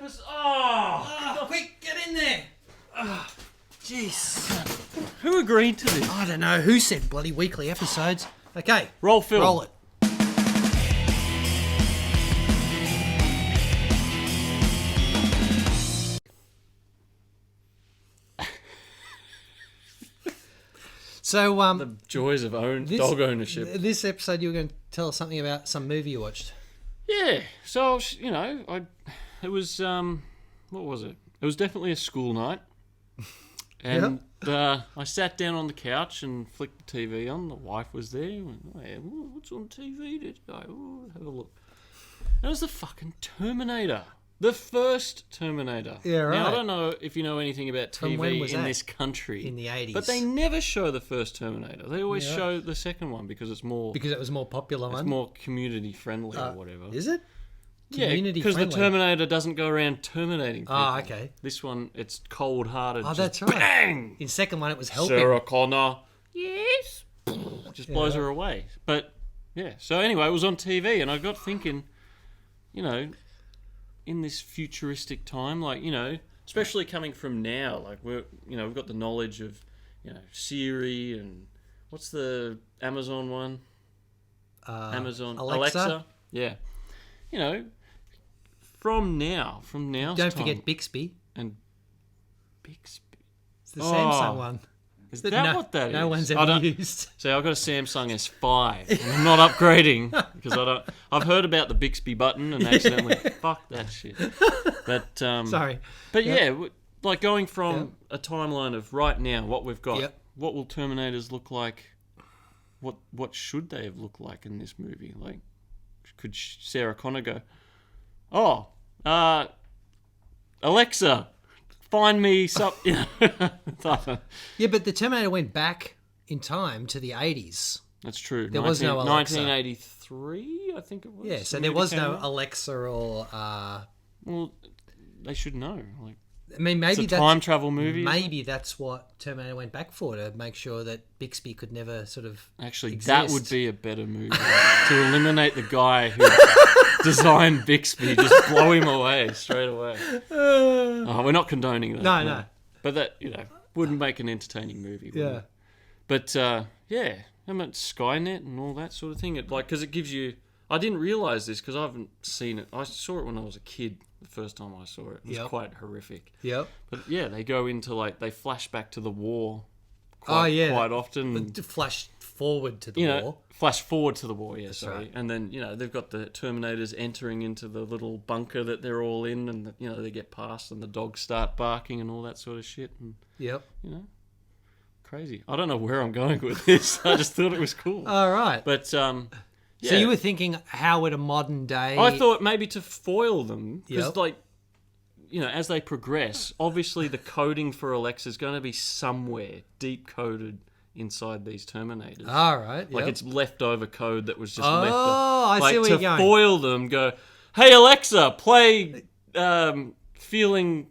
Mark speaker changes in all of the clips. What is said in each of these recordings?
Speaker 1: episode. Oh,
Speaker 2: quick, get in there. Jeez.
Speaker 1: Who agreed to this?
Speaker 2: I don't know. Who said bloody weekly episodes? Okay.
Speaker 1: Roll film.
Speaker 2: Roll it. So,
Speaker 1: The joys of dog ownership.
Speaker 2: This episode, you were going to tell us something about some movie you watched.
Speaker 1: Yeah. So, it was, what was it? It was definitely a school night. And I sat down on the couch and flicked the TV on. The wife was there. I went, oh, yeah, what's on TV today? Oh, have a look. It was the fucking Terminator. The first Terminator.
Speaker 2: Yeah, right.
Speaker 1: Now, I don't know if you know anything about TV in this country.
Speaker 2: In the 80s.
Speaker 1: But they never show the first Terminator. They always show the second one because it's more...
Speaker 2: Because it was a more popular one?
Speaker 1: It's more community-friendly or whatever.
Speaker 2: Is it?
Speaker 1: Yeah, because the Terminator doesn't go around terminating people.
Speaker 2: Oh, okay.
Speaker 1: This one, it's cold-hearted.
Speaker 2: Oh, that's right.
Speaker 1: Bang!
Speaker 2: In second one, it was helping.
Speaker 1: Sarah Connor. Yes. Just blows her away. But, yeah. So, anyway, it was on TV, and I got thinking, in this futuristic time, especially coming from now, we've got the knowledge of, Siri and what's the Amazon one? Alexa. Yeah. From now.
Speaker 2: Don't forget Bixby.
Speaker 1: And Bixby.
Speaker 2: It's the Samsung one.
Speaker 1: Is that what that is?
Speaker 2: No one's ever used.
Speaker 1: See, I've got a Samsung S5. And I'm not upgrading because I've heard about the Bixby button and accidentally fuck that shit. But
Speaker 2: sorry.
Speaker 1: But going from a timeline of right now, what we've got. What will Terminators look like? What should they have looked like in this movie? Like, could Sarah Connor go, "Oh, Alexa, find me something."
Speaker 2: Yeah, but the Terminator went back in time to the 80s.
Speaker 1: That's true.
Speaker 2: There was no Alexa.
Speaker 1: 1983, I think it was.
Speaker 2: Yeah, so there was no Alexa or...
Speaker 1: Well, they should know.
Speaker 2: I mean, maybe
Speaker 1: it's a time travel movie.
Speaker 2: Maybe that's what Terminator went back for, to make sure that Bixby could never sort of exist.
Speaker 1: That would be a better movie. To eliminate the guy who designed Bixby, just blow him away straight away. We're not condoning that.
Speaker 2: No.
Speaker 1: But that, wouldn't make an entertaining movie.
Speaker 2: Yeah.
Speaker 1: But, I mean, Skynet and all that sort of thing. Because it gives you... I didn't realise this because I haven't seen it. I saw it when I was a kid, the first time I saw it. It was quite horrific.
Speaker 2: Yep.
Speaker 1: But, they go into, they flash back to the war
Speaker 2: quite
Speaker 1: often.
Speaker 2: Flash forward to the war.
Speaker 1: Flash forward to the war, sorry.
Speaker 2: Right.
Speaker 1: And then, they've got the Terminators entering into the little bunker that they're all in and, they get past and the dogs start barking and all that sort of shit. And, crazy. I don't know where I'm going with this. I just thought it was cool.
Speaker 2: All right.
Speaker 1: But,
Speaker 2: So you were thinking, how would a modern day...
Speaker 1: I thought maybe to foil them, because, as they progress, obviously the coding for Alexa is going to be somewhere deep-coded inside these Terminators.
Speaker 2: All right,
Speaker 1: it's leftover code that was just left.
Speaker 2: I see where you're going.
Speaker 1: To foil them, go, "Hey, Alexa, play Feeling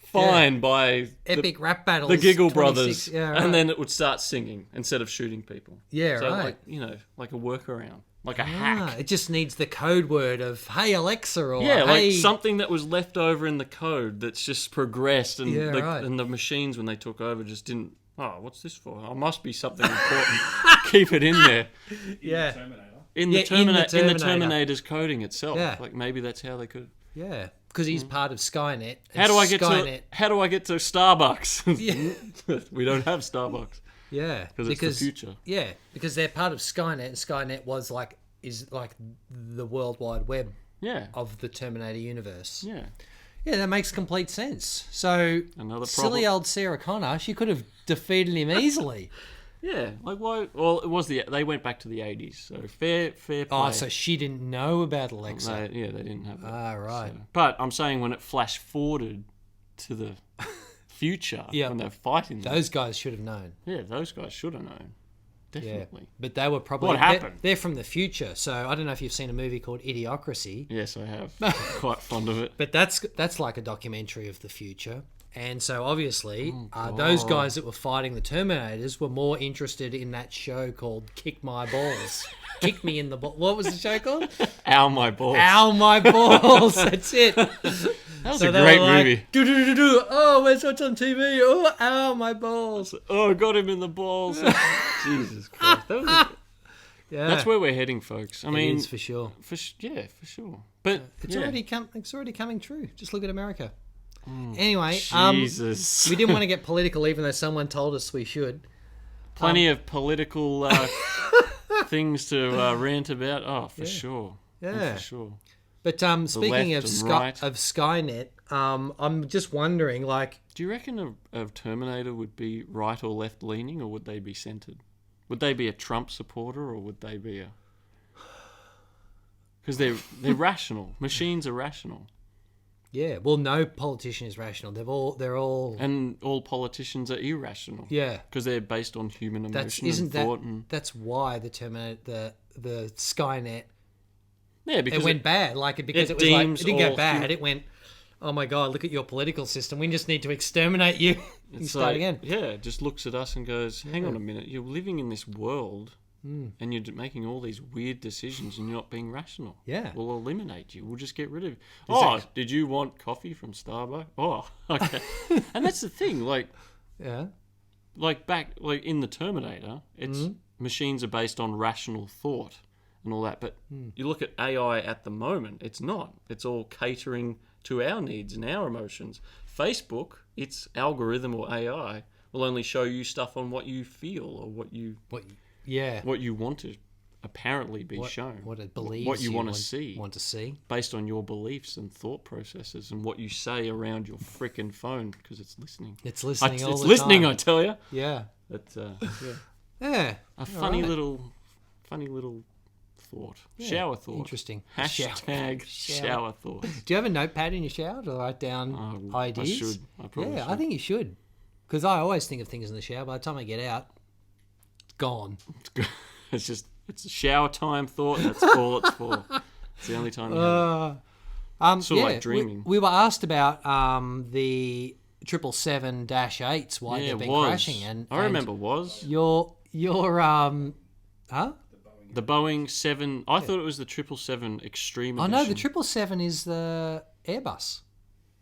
Speaker 1: Fine by...
Speaker 2: Epic Rap Battles.
Speaker 1: The Giggle Brothers. Yeah, right. And then it would start singing instead of shooting people.
Speaker 2: Yeah,
Speaker 1: so
Speaker 2: right.
Speaker 1: Like a workaround. Like a hack.
Speaker 2: It just needs the code word of, "Hey, Alexa," or
Speaker 1: hey... something that was left over in the code that's just progressed and, and the machines, when they took over, just didn't... Oh, what's this for? Oh, must be something important. Keep it in there.
Speaker 2: Yeah.
Speaker 1: In the Terminator's coding itself.
Speaker 2: Yeah.
Speaker 1: Maybe that's how they could...
Speaker 2: Yeah, because he's part of Skynet.
Speaker 1: How do I get to Starbucks?
Speaker 2: Yeah.
Speaker 1: We don't have Starbucks.
Speaker 2: Yeah,
Speaker 1: because it's the future.
Speaker 2: Yeah, because they're part of Skynet, and Skynet is like the World Wide Web of the Terminator universe.
Speaker 1: Yeah.
Speaker 2: Yeah, that makes complete sense. So, silly old Sarah Connor, she could have defeated him easily.
Speaker 1: Yeah, why? Well, it was they went back to the 80s, so fair play.
Speaker 2: Oh, so she didn't know about Alexa.
Speaker 1: They didn't have that.
Speaker 2: Ah, right.
Speaker 1: So. But I'm saying when it flash forwarded to the future, when they're fighting
Speaker 2: those guys should have known.
Speaker 1: Yeah, those guys should have known. Definitely.
Speaker 2: Yeah, but they were probably...
Speaker 1: What happened?
Speaker 2: They're from the future, so I don't know if you've seen a movie called Idiocracy.
Speaker 1: Yes, I have. I'm quite fond of it.
Speaker 2: But that's like a documentary of the future. And so obviously, those guys that were fighting the Terminators were more interested in that show called Kick My Balls. Kick Me in the Balls. What was the show called?
Speaker 1: Ow My Balls.
Speaker 2: Ow My Balls. That's it.
Speaker 1: That was a great movie.
Speaker 2: Oh, where's what's on TV? Oh, ow my balls.
Speaker 1: Oh, got him in the balls. Jesus Christ. That's where we're heading, folks. I mean,
Speaker 2: it is for sure.
Speaker 1: For sure. But
Speaker 2: it's already coming true. Just look at America. Anyway,
Speaker 1: Jesus.
Speaker 2: We didn't want to get political, even though someone told us we should.
Speaker 1: Plenty of political things to rant about. Oh, for sure.
Speaker 2: Yeah,
Speaker 1: for sure.
Speaker 2: But speaking of Skynet, I'm just wondering, like,
Speaker 1: do you reckon a Terminator would be right or left leaning, or would they be centered? Would they be a Trump supporter, or would they be a? Because they're rational. Machines are rational.
Speaker 2: Yeah. Well, no politician is rational. They're all.
Speaker 1: And all politicians are irrational.
Speaker 2: Yeah.
Speaker 1: Because they're based on human emotion and thought.
Speaker 2: That's why the Terminator, the Skynet.
Speaker 1: Yeah, because
Speaker 2: it went bad. It didn't go bad. It went, oh my God, look at your political system. We just need to exterminate you. And start again.
Speaker 1: Yeah, it just looks at us and goes, hang on a minute, you're living in this world and you're making all these weird decisions and you're not being rational.
Speaker 2: Yeah.
Speaker 1: We'll eliminate you. We'll just get rid of you. Oh, did you want coffee from Starbucks? Oh, okay. And that's the thing, back in the Terminator, it's machines are based on rational thought and all that. But you look at AI at the moment, it's not. It's all catering to our needs and our emotions. Facebook, its algorithm or AI, will only show you stuff on what you feel or what you want to apparently be shown.
Speaker 2: What it believes
Speaker 1: what you
Speaker 2: want
Speaker 1: to see.
Speaker 2: Want to see.
Speaker 1: Based on your beliefs and thought processes and what you say around your frickin' phone, because it's listening.
Speaker 2: It's listening all the time.
Speaker 1: It's listening, I tell you.
Speaker 2: Yeah.
Speaker 1: But,
Speaker 2: yeah.
Speaker 1: A funny little thought. Yeah, shower thought.
Speaker 2: Interesting.
Speaker 1: Hashtag shower thoughts.
Speaker 2: Do you have a notepad in your shower to write down ideas?
Speaker 1: I should. I probably should.
Speaker 2: I think you should. Because I always think of things in the shower. By the time I get out, it's gone.
Speaker 1: It's a shower time thought. That's all it's for. It's the only time you have it. Sort of like dreaming.
Speaker 2: We were asked about the 777-8s, why they've been crashing. And
Speaker 1: I remember was.
Speaker 2: Your huh?
Speaker 1: The Boeing 7. I thought it was the 777 Extreme Edition.
Speaker 2: Oh no, the 777 is the Airbus.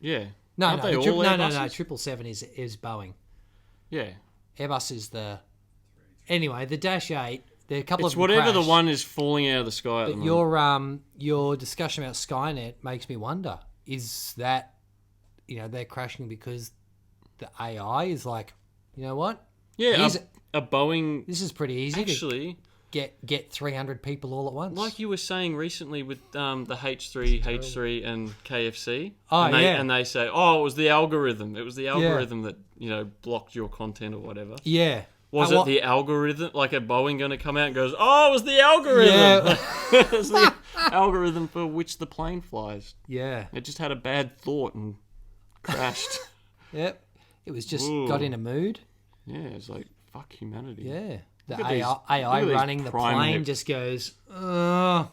Speaker 1: Yeah.
Speaker 2: No,
Speaker 1: no,
Speaker 2: 777 is Boeing.
Speaker 1: Yeah.
Speaker 2: Airbus is the. Anyway, the Dash 8. There are a couple
Speaker 1: it's
Speaker 2: of
Speaker 1: whatever
Speaker 2: crashed,
Speaker 1: the one is falling out of the sky. But
Speaker 2: your discussion about Skynet makes me wonder: is that they're crashing because the AI is like, you know what?
Speaker 1: Yeah, a Boeing.
Speaker 2: This is pretty easy.
Speaker 1: Actually.
Speaker 2: Get 300 people all at once.
Speaker 1: Like you were saying recently with the H3 and KFC.
Speaker 2: Oh,
Speaker 1: and they say, it was the algorithm. It was the algorithm that, blocked your content or whatever.
Speaker 2: Yeah.
Speaker 1: Was it the algorithm? Like a Boeing going to come out and goes, it was the algorithm. Yeah. It was the algorithm for which the plane flies.
Speaker 2: Yeah.
Speaker 1: It just had a bad thought and crashed.
Speaker 2: Yep. It was just got in a mood.
Speaker 1: Yeah, it's like, fuck humanity.
Speaker 2: Yeah. The AI running the plane just goes, I'm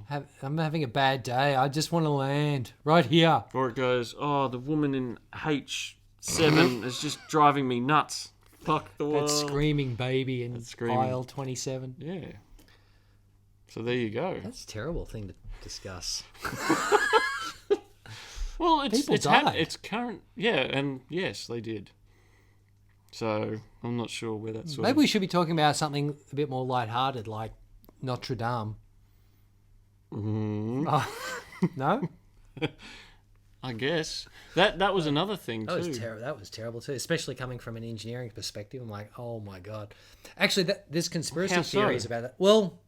Speaker 2: having a bad day. I just want to land right here.
Speaker 1: Or it goes, the woman in H7 is just driving me nuts. Fuck the world.
Speaker 2: That screaming baby in aisle 27.
Speaker 1: Yeah. So there you go.
Speaker 2: That's a terrible thing to discuss.
Speaker 1: Well,
Speaker 2: People died.
Speaker 1: It's current. Yeah, and yes, they did. So I'm not sure where that's.
Speaker 2: Maybe we should be talking about something a bit more lighthearted, like Notre Dame. No.
Speaker 1: I guess that was another thing too.
Speaker 2: That was terrible too, especially coming from an engineering perspective. I'm like, oh my god. Actually, there's conspiracy theories about that. Well,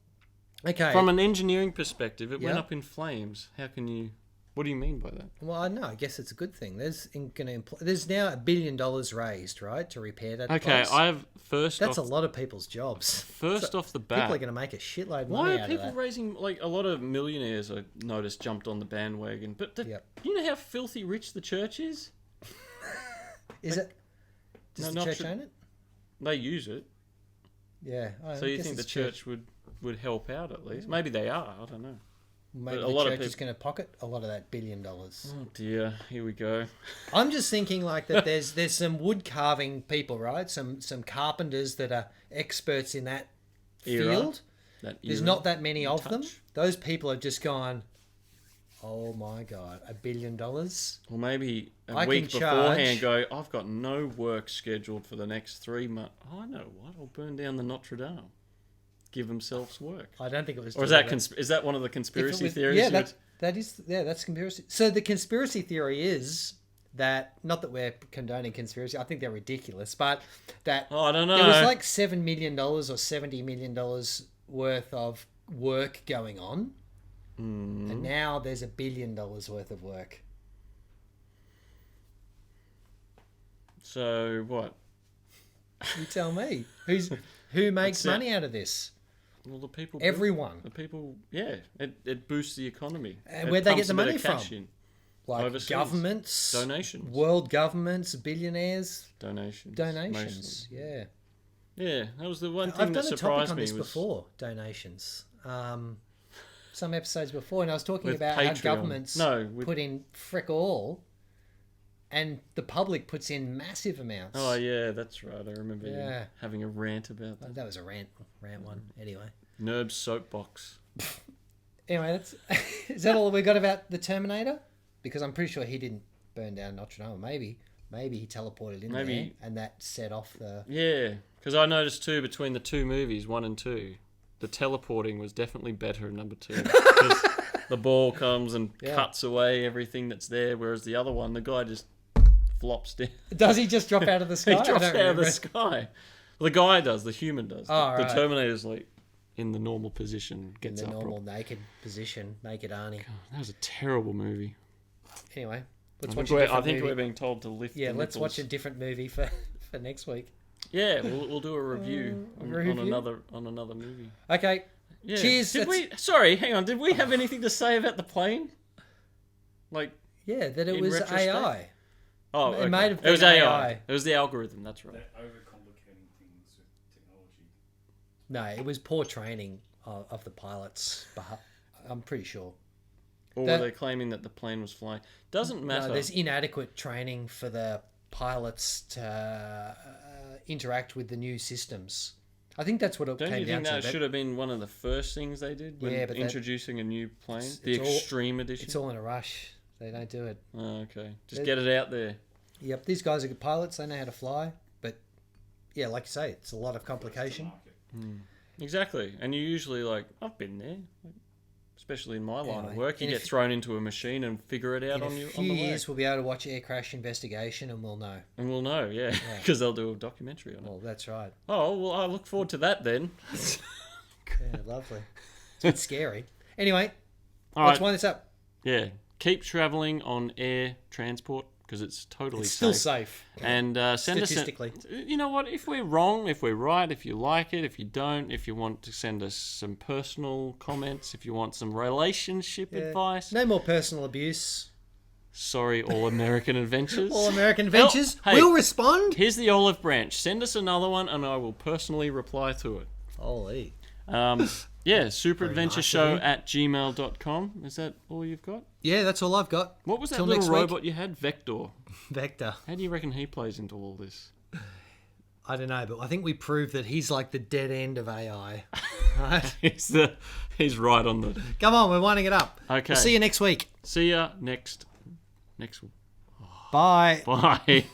Speaker 2: okay.
Speaker 1: From an engineering perspective, it went up in flames. How can you? What do you mean by that?
Speaker 2: Well, I know. I guess it's a good thing. There's now $1 billion raised, right, to repair that.
Speaker 1: Okay,
Speaker 2: place. That's a lot of people's jobs.
Speaker 1: First off the bat,
Speaker 2: people are going to make a shitload of money.
Speaker 1: Why
Speaker 2: out
Speaker 1: are
Speaker 2: of
Speaker 1: people
Speaker 2: that.
Speaker 1: raising a lot of millionaires? I noticed jumped on the bandwagon. But you know how filthy rich the church is?
Speaker 2: Is it? Does the church own it?
Speaker 1: They use it.
Speaker 2: Yeah.
Speaker 1: So you think the church would help out at least? Maybe they are. I don't know.
Speaker 2: Maybe
Speaker 1: But a
Speaker 2: the
Speaker 1: lot of
Speaker 2: church is
Speaker 1: people-
Speaker 2: going to pocket a lot of that $1 billion.
Speaker 1: Oh dear, here we go.
Speaker 2: I'm just thinking like that. There's some wood carving people, right? Some carpenters that are experts in that
Speaker 1: Era.
Speaker 2: field.
Speaker 1: That
Speaker 2: There's
Speaker 1: era.
Speaker 2: not that many of them.
Speaker 1: touch.
Speaker 2: Those people have just gone, oh my God, $1 billion?
Speaker 1: Or maybe a
Speaker 2: I
Speaker 1: week
Speaker 2: can
Speaker 1: beforehand
Speaker 2: charge-
Speaker 1: go, I've got no work scheduled for the next 3 months. Oh, I know what, I'll burn down the Notre Dame. Give themselves work.
Speaker 2: I don't think it was.
Speaker 1: Or is that one of the conspiracy theories?
Speaker 2: Yeah, that's conspiracy. So the conspiracy theory is that, not that we're condoning conspiracy, I think they're ridiculous, but that
Speaker 1: Oh, I don't know.
Speaker 2: there was like $7 million or $70 million worth of work going on, and now there's $1 billion worth of work.
Speaker 1: So what?
Speaker 2: You tell me. Who makes
Speaker 1: That's it.
Speaker 2: money out of this?
Speaker 1: Well, the people.
Speaker 2: Everyone.
Speaker 1: The people. Yeah, it boosts the economy.
Speaker 2: And
Speaker 1: It
Speaker 2: where'd they
Speaker 1: pumps
Speaker 2: get the
Speaker 1: a bit
Speaker 2: money
Speaker 1: of cash
Speaker 2: from?
Speaker 1: in.
Speaker 2: Like
Speaker 1: Overseas.
Speaker 2: governments,
Speaker 1: Donations.
Speaker 2: world governments, billionaires,
Speaker 1: Donations.
Speaker 2: donations.
Speaker 1: mostly.
Speaker 2: Yeah.
Speaker 1: Yeah, that was the one thing
Speaker 2: I've
Speaker 1: that
Speaker 2: done a topic
Speaker 1: surprised
Speaker 2: on
Speaker 1: me
Speaker 2: this
Speaker 1: was
Speaker 2: before, donations. Some episodes before, and I was talking
Speaker 1: With
Speaker 2: about how
Speaker 1: Patreon.
Speaker 2: governments
Speaker 1: No, with-
Speaker 2: put in frick all, and the public puts in massive amounts.
Speaker 1: Oh yeah, that's right. I remember you
Speaker 2: Yeah.
Speaker 1: having a rant about that.
Speaker 2: That was a rant one. Anyway,
Speaker 1: Nerb's soapbox.
Speaker 2: that's is that all we got about the Terminator? Because I'm pretty sure he didn't burn down Notre Dame. Maybe he teleported in
Speaker 1: Maybe-
Speaker 2: there, and that set off the.
Speaker 1: Yeah, because I noticed too between the two movies, 1 and 2, the teleporting was definitely better in number 2. Because the ball comes and
Speaker 2: Yeah.
Speaker 1: cuts away everything that's there, whereas the other one, the guy just flops down.
Speaker 2: Does he just drop out of the sky?
Speaker 1: He
Speaker 2: I
Speaker 1: drops
Speaker 2: don't
Speaker 1: out of the
Speaker 2: remember.
Speaker 1: sky. Well, the guy does. The human does.
Speaker 2: Oh,
Speaker 1: the
Speaker 2: right.
Speaker 1: Terminator's like in the normal position,
Speaker 2: In
Speaker 1: gets
Speaker 2: the
Speaker 1: up.
Speaker 2: normal naked position, naked Arnie.
Speaker 1: That was a terrible movie.
Speaker 2: Anyway, let's
Speaker 1: I
Speaker 2: watch
Speaker 1: think,
Speaker 2: a
Speaker 1: we're,
Speaker 2: different
Speaker 1: I think
Speaker 2: movie.
Speaker 1: we're being told to lift.
Speaker 2: Yeah,
Speaker 1: the
Speaker 2: let's
Speaker 1: nipples.
Speaker 2: watch a different movie for next week.
Speaker 1: Yeah, we'll do a review on
Speaker 2: review?
Speaker 1: another movie.
Speaker 2: Okay.
Speaker 1: Yeah.
Speaker 2: Cheers.
Speaker 1: Did we? Sorry, hang on. Did we have anything to say about the plane? Like,
Speaker 2: Yeah, that it
Speaker 1: In
Speaker 2: was
Speaker 1: retrospect?
Speaker 2: AI.
Speaker 1: oh,
Speaker 2: It
Speaker 1: okay.
Speaker 2: might have
Speaker 1: It was
Speaker 2: been
Speaker 1: AI.
Speaker 2: AI.
Speaker 1: It was the algorithm. That's right.
Speaker 3: They're overcomplicating things with technology.
Speaker 2: No, it was poor training of the pilots. I'm pretty sure.
Speaker 1: Or
Speaker 2: That-
Speaker 1: were they claiming that the plane was flying? Doesn't matter.
Speaker 2: No, there's inadequate training for the pilots to interact with the new systems. I think that's what it
Speaker 1: Don't
Speaker 2: came
Speaker 1: you
Speaker 2: down
Speaker 1: think
Speaker 2: to.
Speaker 1: that should have been one of the first things they did when
Speaker 2: Yeah, but that-
Speaker 1: introducing a new plane? The
Speaker 2: it's all-
Speaker 1: Extreme Edition?
Speaker 2: It's all in a rush. They don't do it.
Speaker 1: Oh, okay. Just get it out there.
Speaker 2: Yep, these guys are good pilots. They know how to fly. But, yeah, like you say, it's a lot of complication.
Speaker 3: Market.
Speaker 1: Exactly. And you usually, like, I've been there. Especially in my line of
Speaker 2: Anyway,
Speaker 1: work. You
Speaker 2: in a
Speaker 1: get
Speaker 2: f-
Speaker 1: thrown into a machine and figure it out
Speaker 2: In
Speaker 1: on
Speaker 2: a
Speaker 1: the
Speaker 2: few
Speaker 1: way.
Speaker 2: years, we'll be able to watch Air Crash Investigation and we'll know.
Speaker 1: And we'll know, yeah. Because they'll do a documentary on it.
Speaker 2: Well, that's right.
Speaker 1: Oh, well, I look forward to that then.
Speaker 2: Yeah, lovely. It's a bit scary. Anyway,
Speaker 1: All
Speaker 2: let's
Speaker 1: right.
Speaker 2: wind this up.
Speaker 1: Yeah. Keep travelling on air transport because it's totally
Speaker 2: It's
Speaker 1: safe.
Speaker 2: still safe.
Speaker 1: And send
Speaker 2: Statistically.
Speaker 1: us. You know what? If we're wrong, if we're right, if you like it, if you don't, if you want to send us some personal comments, if you want some relationship advice.
Speaker 2: No more personal abuse.
Speaker 1: Sorry, All American Adventures.
Speaker 2: All American Adventures
Speaker 1: Hey.
Speaker 2: will respond.
Speaker 1: Here's the olive branch. Send us another one, and I will personally reply to it.
Speaker 2: Holy.
Speaker 1: Yeah, SuperAdventureShow
Speaker 2: nice
Speaker 1: at gmail.com. Is that all you've got?
Speaker 2: Yeah, that's all I've got.
Speaker 1: What was that
Speaker 2: Till
Speaker 1: little
Speaker 2: next week.
Speaker 1: robot you had? Vector.
Speaker 2: Vector.
Speaker 1: How do you reckon he plays into all this?
Speaker 2: I don't know, but I think we proved that he's like the dead end of AI. Right?
Speaker 1: He's right on the.
Speaker 2: Come on, we're winding it up.
Speaker 1: Okay.
Speaker 2: We'll see you next week.
Speaker 1: See ya next.
Speaker 2: Bye.
Speaker 1: Bye.